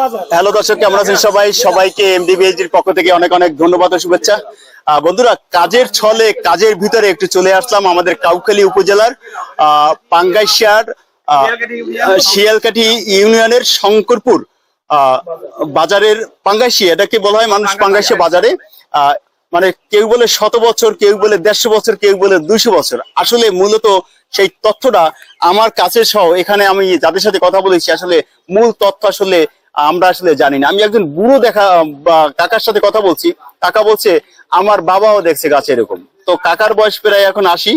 Hello দর্শক, কেমন আছেন সবাই? সবাইকে এমডিবিএইচডির পক্ষ থেকে অনেক অনেক ধন্যবাদ ও শুভেচ্ছা। বন্ধুরা, কাজের ছলে কাজের ভিতরে একটু চলে আসলাম আমাদের কাউখালী উপজেলার পাঙ্গাইশিয়ার শিয়ালকাঠি ইউনিয়নের শঙ্করপুর বাজারের পাঙ্গাইশি, এটাকে বলা হয় মানুষ পাঙ্গাইশি বাজারে। মানে কেউ বলে 100 বছর, কেউ বলে 150 বছর, কেউ বলে 200 বছর। আসলে মূলত সেই তথ্যটা আমার কাছে সহ এখানে আমি যাদের সাথে কথা বলেছি, আসলে মূল তথ্য আসলে আমরা আসলে জানি না। আমি একজন বুড়ো কাকার সাথে কথা বলছি, কাকা বলছে আমার বাবাও দেখছে গাছ এরকম। তো কাকার বয়স প্রায় এখন 80,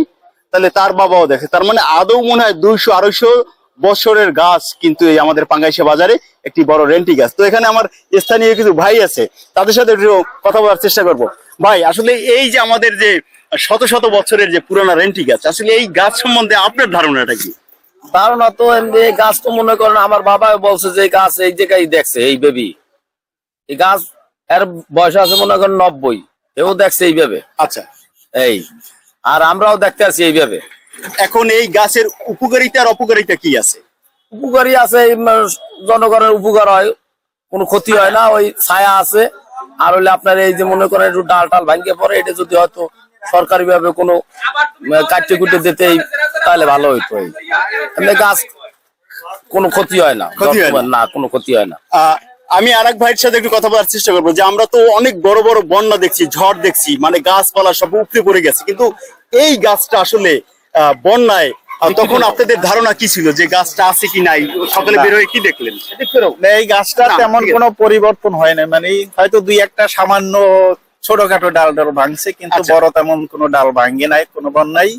তাহলে তার বাবাও দেখে। তার মানে আদৌ মনে হয় 200-250 বছরের গাছ কিন্তু এই আমাদের পাঙ্গাইশি বাজারে একটি বড় রেন্টি গাছ। তো এখানে আমার স্থানীয় কিছু ভাই আছে, তাদের সাথে একটু কথা বলার চেষ্টা করব। ভাই, আসলে এই যে আমাদের যে শত শত বছরের যে পুরানা রেন্টি গাছ, আসলে এই গাছ সম্বন্ধে আপনার ধারণাটা কি? ধারণা তো এমনি গাছ তো মনে করেন আমার বাবা বলছে যে গাছ এই জায়গায় দেখছে, এই বেবি এই গাছ এর বয়স আছে মনে করেন 90, এও দেখছে এইভাবে। আচ্ছা, এই আর আমরাও দেখতে আছি এইভাবে। এখন এই গাছের উপকারিতা আর অপকারিতা কি আছে? উপকারী আছে, জনগণের উপকার হয়, কোনো ক্ষতি হয় না, ওই ছায়া আছে। আর হইলে আপনার এই যে মনে করেন একটু ডাল টাল ভাঙ্গে পড়ে, এটা যদি হয়তো সরকারি ভাবে কোনো কাটতে কুটে দিতে তাহলে ভালো হইতো। এমনি গাছ কোনো ক্ষতি হয় না, না কোনো ক্ষতি হয় না। আমি আর এক ভাইয়ের সাথে একটু কথা বলার চেষ্টা করবো যে আমরা তো অনেক বড় বড় বন্যা দেখছি, ঝড় দেখছি, মানে গাছপালা সব উপড়ে পড়ে গেছে, কিন্তু এই গাছটা আসলে বন্যায় তখন আপনাদের ধারণা কি ছিল যে গাছটা আছে কি নাই? সকালে বের হয়ে কি দেখলেন? এই গাছটা তেমন কোনো পরিবর্তন হয় না, মানে হয়তো দুই একটা সামান্য ছোটখাটো ডাল ডাল ভাঙছে, কিন্তু বড় তেমন কোনো ডাল ভাঙ্গে নাই কোনো বন্যায়।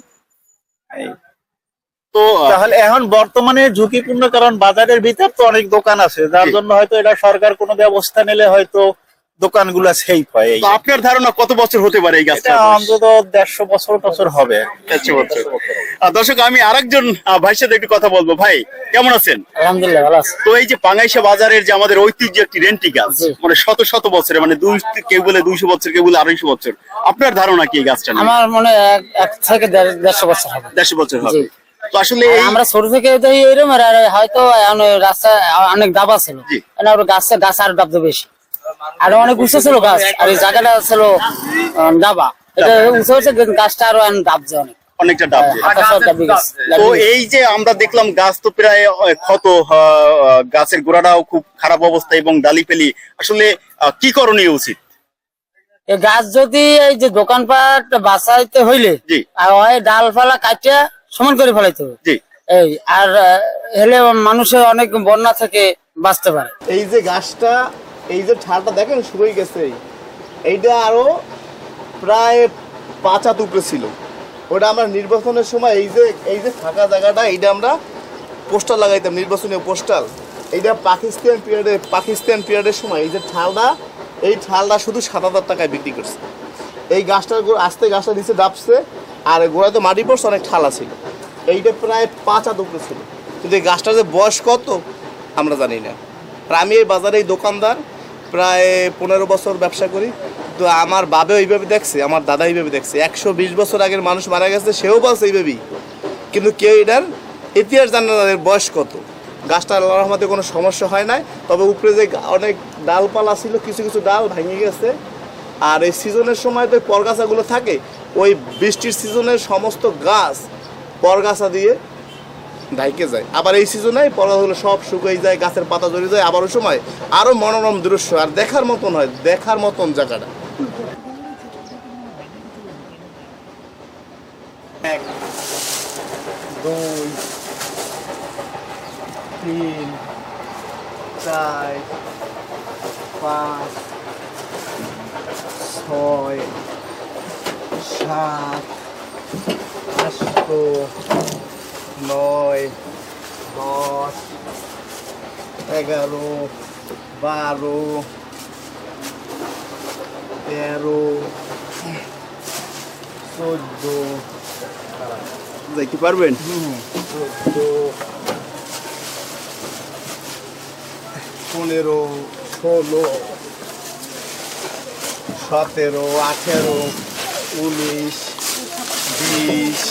তো তাহলে এখন বর্তমানে ঝুঁকিপূর্ণ, কারণ বাজারের ভিতর তো অনেক দোকান আছে, যার জন্য হয়তো এটা সরকার কোনো ব্যবস্থা নিলে হয়তো দোকানগুলো সেফ হয়। আপনার ধারণা কত বছর হতে পারে এই গাছটা? অন্তত 150 বছর হবে। 150 বছর। দর্শক, আমি আরেকজন ভাইয়ের সাথে একটু কথা বলবো। ভাই, কেমন আছেন? আলহামদুলিল্লাহ ভালো আছি। তো এই যে পাঙ্গাইশি বাজারের যে আমাদের ঐতিহ্য একটি রেন্টি গাছ, মানে শত শত বছরের, মানে কেউ বলে 200 বছর, কেউ বলে 250 বছর, আপনার ধারণা কি এই গাছটা নিয়ে? আমার মনে 1 থেকে 150 বছর হবে। 150 বছর হবে। তো আসলে আমরা ছোট থেকে এরকম, হয়তো রাস্তা অনেক ডাব ছিল, গাছ আর ডাব বেশি, আর অনেক উঁচু ছিল গাছ, আর এই জায়গাটা ছিল ডাবা, এটা উঁচু হচ্ছে, গাছটা আরো ডাব যায় অনেকটা ডাব। তো এই যে আমরা দেখলাম গাছ তো প্রায় ক্ষত, গাছের গোড়াটাও খুব খারাপ অবস্থা এবং ডালি পেলি, আসলে কি করণীয় উচিত? এই গাছ যদি এই যে দোকানপাট বাঁচাইতে হইলে ডালপালা কাটিয়া সমান করে ফেলাইতে হবে। এই আর হলে মানুষের অনেক বন্যা থেকে বাঁচতে পারে। এই যে গাছটা, এই যে ঠালটা দেখেন শুকিয়ে গেছে, এইটা আরো প্রায় 5 হাত উপরে ছিল। ওটা আমরা নির্বাচনের সময় এই যে ফাঁকা জায়গাটা, এইটা আমরা পোস্টার লাগাইতাম, নির্বাচনীয় পোস্টার। এইটা পাকিস্তান পিরিয়ডের সময় এই যে এই ঠালটা শুধু 7,000 টাকায় বিক্রি করছে। এই গাছটার আস্তে গাছটা নিচে ডাবছে, আর গোড়ায় তো মাটি পড়ছে, অনেক ঠালা ছিল। এইটা প্রায় 5 হাত উপরে ছিল, কিন্তু এই গাছটার যে বয়স কত আমরা জানি না। আর আমি এই বাজারে এই দোকানদার, প্রায় 15 বছর ব্যবসা করি। তো আমার বাবা এইভাবে দেখছে, আমার দাদা এইভাবে দেখছে। 120 বছর আগের মানুষ মারা গেছে, সেও বলছে এইভাবেই, কিন্তু কেউ এটার ইতিহাস জানে না এর বয়স কত। গাছটা আল্লাহর রহমতে কোনো সমস্যা হয় নাই, তবে উপরে যে অনেক ডালপালা ছিল, কিছু কিছু ডাল ভেঙে গেছে। আর এই সিজনের সময় তো পরগাছাগুলো থাকে, ওই বৃষ্টির সিজনের সমস্ত গাছ পরগাছা দিয়ে ঢাইকে যায়। আবার এই সিজনে পরগাছাগুলো সব শুকিয়ে যায়, গাছের পাতা ঝরে যায়। আবার ওই সময় আরো মনোরম দৃশ্য, আর দেখার মতন হয়, দেখার মতন জায়গাটা। 1 2 3 4 5 6 7 8 9 10 11 12 13 14 যাইতে পারবেন? 14 15 16 17 18 19 20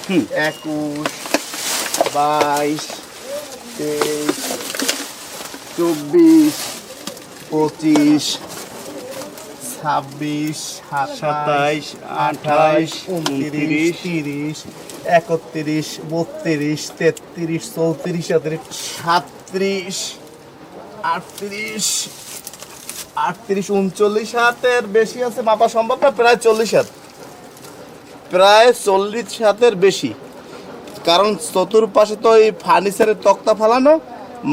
21 22 23 24, 25, 26, 27, 28, 29, 30, 31, 32, 33, 34, 37, 38, 39 হাতের বেশি আছে, মাপা সম্ভব না, প্রায় 40 হাত, প্রায় 40 হাতের বেশি। কারণ চতুর্পাশে তো এই ফার্নিচারের তক্তা ফালানো,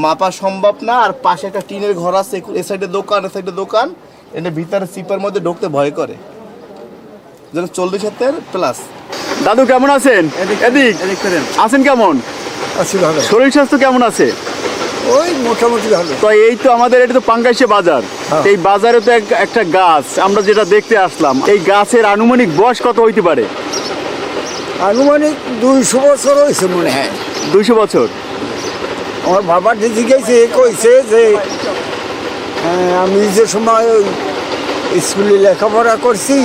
মাপা সম্ভব না। আর পাশে একটা টিনের ঘর আছে, এ সাইডে দোকান, এ সাইডে দোকান, এনে ভিতরে সিপার মধ্যে ঢুকতে ভয় করে। যেন 40 হাতের প্লাস। দাদু কেমন আছেন? এদিক আছেন কেমন? আছি ভালো, শরীর স্বাস্থ্য কেমন আছে? ওই মোটামুটি ভালো। তো এই তো আমাদের এটা তো পাঙ্গাইশে বাজার, এই বাজারে তো একটা গাছ আমরা যেটা দেখতে আসলাম, এই গাছের আনুমানিক বয়স কত হইতে পারে? আনুমানিক 200 বছর হয়েছে মনে হয়। 200 বছর। আমার বাবা জিজ্ঞেসে কইছে যে আমি যে সময় ওই স্কুলে লেখাপড়া করছি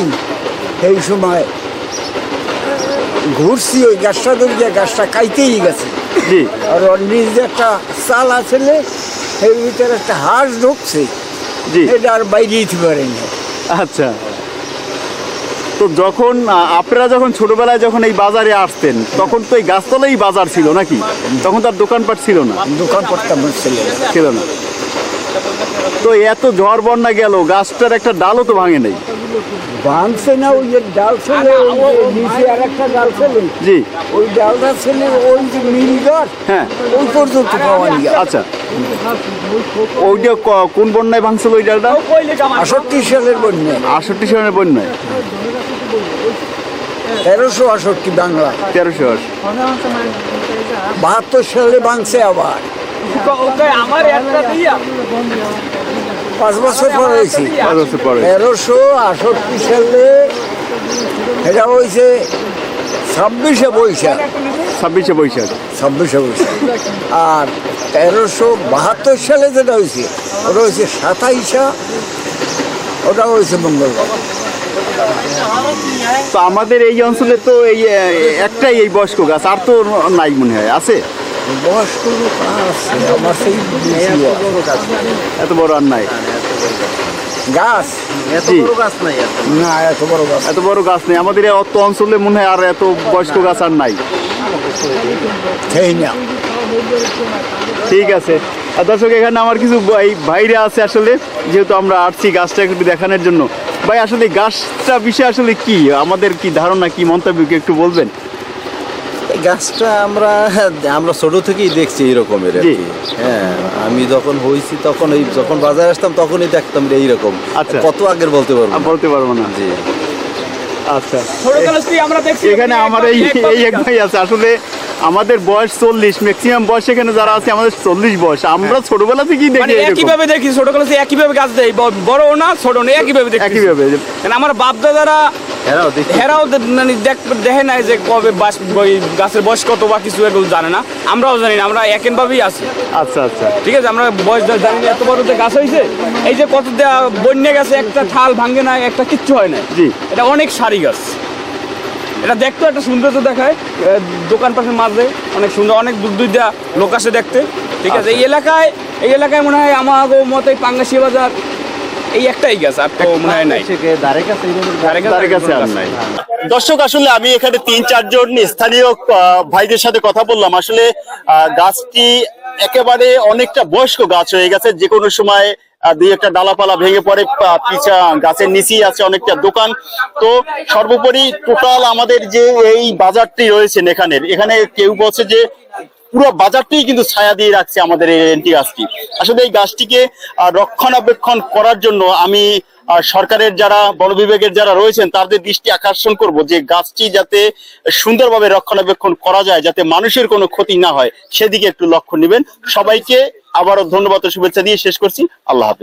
সেই সময় ঘুরছি, ওই গাছটা ধরে গাছটা কাইতেই গেছে। জি। আর ওর নিজে একটা চাল আছে, এর ভিতরে একটা হাঁস ঢুকছে, জি। এটা আর বাইরে দিতে পারেনি। আচ্ছা, তো যখন আপনারা যখন ছোটবেলায় যখন এই বাজারে আসতেন তখন তো এই গাছতলাই বাজার ছিল নাকি? তখন তার দোকানপাট ছিল না? দোকান করতাম ছিল না। তো এত ঝড় বন্যা গেল, গাছটার একটা ডালও তো ভাঙে নাই? ভাঙছে না, ওই যে ডাল ছেলে, ওই যে নিচে আর একটা ডাল ছেলে, জি। ওই ডালটা ছেলে ওই যে নীল গাছ, হ্যাঁ। ওই পর্যন্ত পাওয়া যায়। আচ্ছা, ওইটা কোন বন্যায় ভাঙছিল ওই ডালটা? 68 সালের বন্যা, 68 সালের বন্যায়। 1368 বাংলা, 1380। 72 সালে ভাঙছে আবার, 5 বছর পরে হয়েছে। 5 বছর পরে। 1368 সালে এটা হয়েছে 26শে বৈশাখ। 26শে বৈশাখ। 26শে বৈশাখ। আর 1372 সালে যেটা হয়েছে ওটা হয়েছে 27শে, ওটা হয়েছে মঙ্গলবার। তো আমাদের এই অঞ্চলে তো এই একটাই এই বয়স্ক গাছ, আর তো নাই মনে হয়, আছে? বয়স্ক লোক আছে আমার, সেই এত বড় আর নাই গাছ, জি। না এত বড় গাছ, এত বড় গাছ নেই আমাদের এই অত অঞ্চলে, মনে হয় আর এত বয়স্ক গাছ আর নাই। সেই না। ঠিক আছে। আর দর্শক, এখানে আমার কিছু এই ভাইরা আছে, আসলে যেহেতু আমরা আসছি গাছটা একটু দেখানোর জন্য। ভাই, আসলে এই গাছটা বিষয়ে আসলে কি আমাদের কি ধারণা, কি মন্তব্য কি একটু বলবেন? এই গাছটা আমরা ছোট থেকেই দেখছি এইরকমের আর জি। কি। হ্যাঁ, আমি যখন হয়েছি তখন এই যখন বাজারে আসতাম তখনই দেখতাম এইরকম। আচ্ছা। কত আগের বলতে পারবো না। বলতে পারবো না। জি। আচ্ছা, এখানে আমার এই এক ভাই আছে, আসলে আমাদের বয়স 40, ম্যাক্সিমাম বয়স এখানে যারা আছে আমাদের 40 বয়স। আমরা ছোটবেলা থেকেই দেখি এরকম। একইভাবে দেখি, ছোটবেলা থেকে একইভাবে গাছ দেয়, বড়ও না ছোট না, একইভাবে দেখি। একইভাবে। কারণ আমার বাপ দাদারা হেরাও মানে দেখে নাই যে কবে গাছের বয়স কত বা কিছু, এগুলো জানে না, আমরাও জানি না, আমরা একইভাবেই আছি। আচ্ছা আচ্ছা, ঠিক আছে, আমরা বয়স জানি না। এত বড় যে গাছ হয়েছে, এই যে কত বন্যা গেছে, একটা ঠাল ভাঙে নাই, একটা কিচ্ছু হয় না। জি। এটা অনেক সারি গাছ, এটা দেখতে একটা সৌন্দর্য দেখায়, দোকানপাটের মাঝে অনেক সুন্দর, অনেক দূর দূর দিয়া লোক আসে দেখতে। ঠিক আছে, এই এলাকায় মনে হয় আমার মতে পাঙ্গাশি বাজার এই একটাই গাছ, আর তো মনে হয় নাই। ধারে কাছে আর নাই। দর্শক, আসলে আমি এখানে 3-4 জন স্থানীয় ভাইদের সাথে কথা বললাম। আসলে গাছটি একেবারে অনেকটা বয়স্ক গাছ হয়ে গেছে, যে কোনো সময় দুই একটা ডালাপালা ভেঙে পড়ে, পিছা গাছের নিচেই আছে অনেকটা দোকান। তো সর্বোপরি টোটাল আমাদের যে এই বাজারটি রয়েছেন এখানে কেউ বলছে যে পুরো বাজারটাই কিন্তু ছায়া দিয়ে রাখছে আমাদের এই এন্টি গাছটি। আসলে এই গাছটিকে রক্ষণাবেক্ষণ করার জন্য আমি সরকারের যারা, বন বিভাগের যারা রয়েছেন তাদের দৃষ্টি আকর্ষণ করব যে গাছটি যাতে সুন্দরভাবে রক্ষণাবেক্ষণ করা যায়, যাতে মানুষের কোনো ক্ষতি না হয়, সেদিকে একটু লক্ষ্য নেবেন। সবাইকে আবারও ধন্যবাদ ও শুভেচ্ছা দিয়ে শেষ করছি। আল্লাহ হাফেজ।